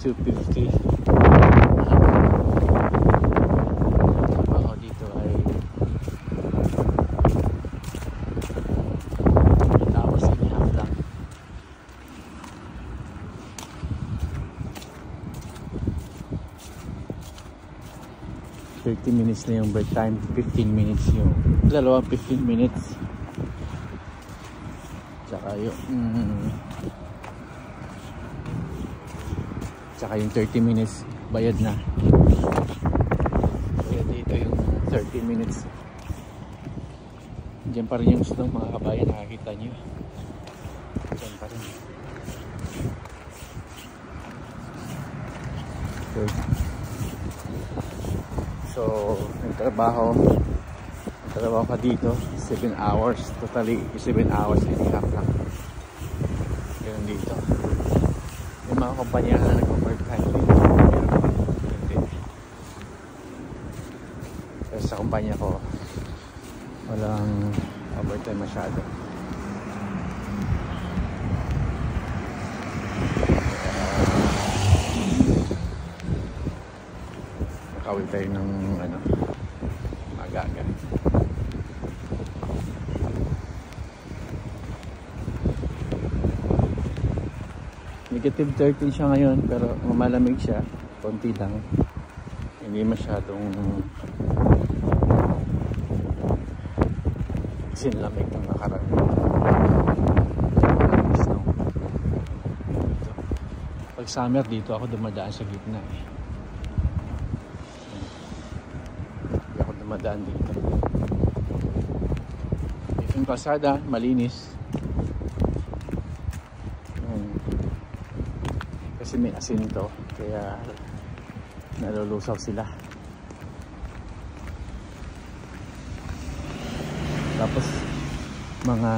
250. Ako dito ay tapos and half lang. 30 minutes na yung break time, 15 minutes yung dalawang 15 minutes, tsaka yung 30 minutes bayad na. Kaya dito yung 30 minutes dyan pa rin yung snow mga kabayan, nakakita nyo dyan pa rin. So nagtrabaho ka dito 7 hours, totally 7 hours and a half lang yun dito. Yung mga kumpanya na nag-overtime dito, pero sa kumpanya ko walang overtime masyado. Nakawin tayo ng aga-aga. Negative 13 siya ngayon, pero malamig siya, konti lang, hindi masyadong sinlamig ng nakaraan. Snow. Pag summer dito ako dumadaan sa gitna eh. Hindi ako dumadaan dito. Yung kalsada malinis kasi may asin to, kaya nalulusaw sila. Tapos mga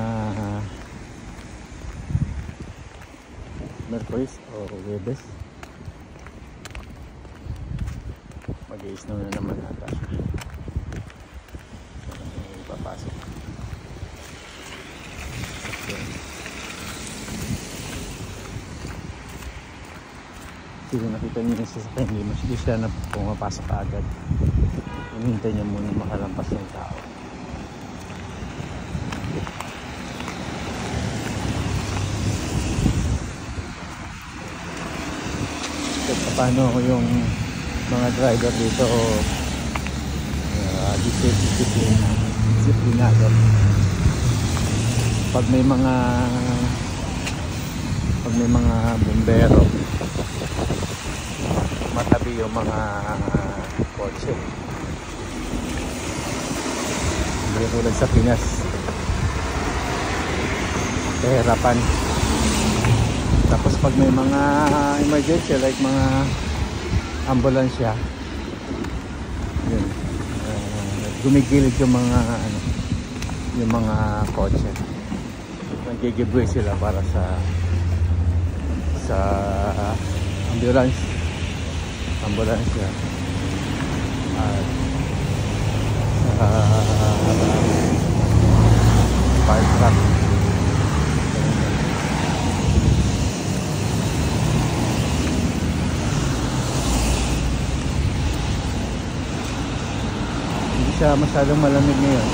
Merkulis o Webes mag-i-snow na naman ata. Papasok. Sino nakita niyo yung sasakyan, hindi siya na pumapasok agad. Hinihintay niya muna makalampas ng tao. So, paano yung mga driver dito disiplinado. Pag may mga bumbero, matabi yung mga kotse. Hindi tulad sa Pinas, kahirapan. Tapos pag may mga emergency like mga ambulansya, yun, gumigilid yung mga kotse. Nagigibway sila para sa ambulansya at fire truck. Hindi siya masyadong malamig ngayon,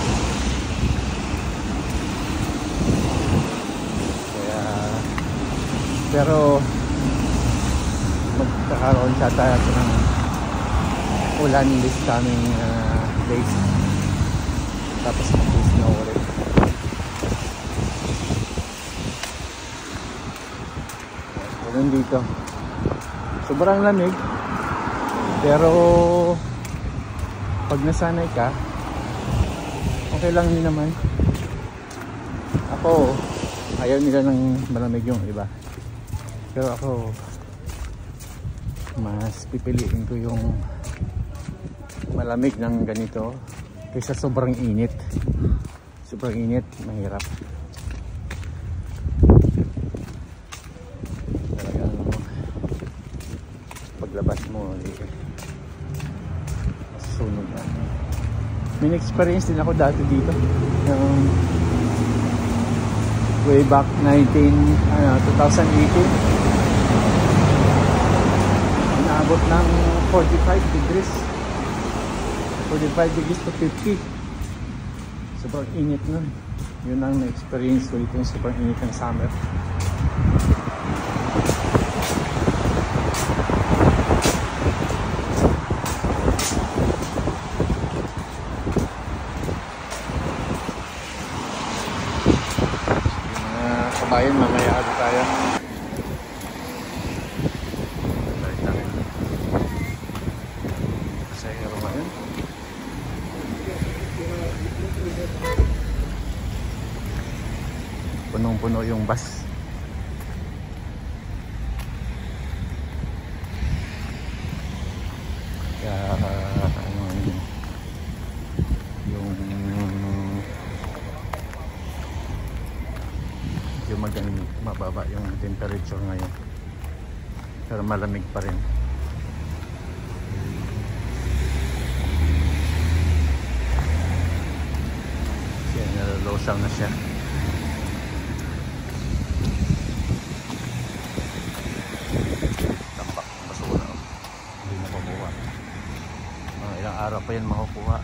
pero magkakaroon siya tayo ng ulan this coming days, tapos mag-snow ulit. Ganun dito, sobrang lamig, pero pag nasanay ka okay lang din naman. Ako ayaw nila ng malamig yung iba, pero ako mas pipiliin ko yung malamig ng ganito kaysa sobrang init. Sobrang init, mahirap. Talagang paglabas mo masusunog na. May experience din ako dati dito, way back 2018. ng 45 degrees. 45 degrees to 50. Sobrang init nun. Yun ang na-experience ko dito, yung sobrang init ng summer. Kabayan, mamaya agad tayo. Balik namin. Sa rumah yun. Punong-puno yung bus. Kaya mababa yung temperature ngayon, pero malamig pa rin. Kasi nalalosaw na siya. Tambak, basura. Hindi na makuha. Mga ilang araw pa yan makukuha.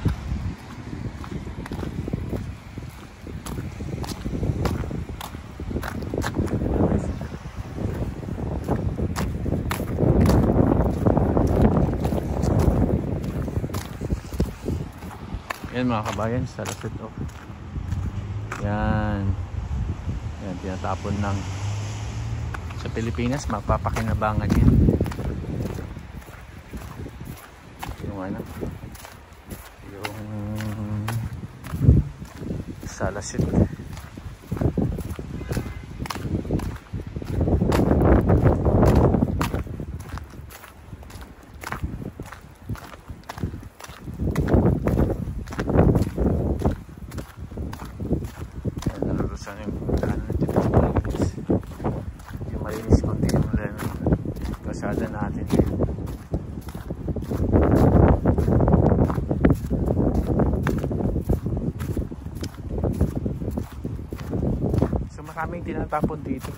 Yan mga kabayan, sa Lasud of. Yan. Yan, tinatapon ng sa Pilipinas, mapapakinabangan yan. Yung ano, yung sa Lasud. Yung malinis konti yung kasada natin. So maraming tinatapon dito,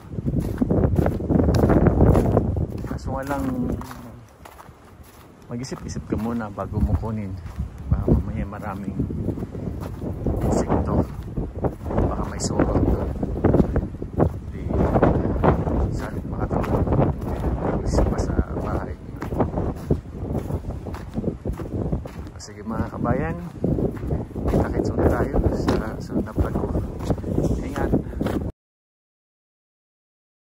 kaso walang mag-isip-isip ka muna bago mo kunin. Baka mamaya maraming insekto, baka may surot doon. Di salit makatulog, isip pa sa bahay. Sige mga kabayan, kita-kits ulit tayo sa sunod na vlog ko. Ingat.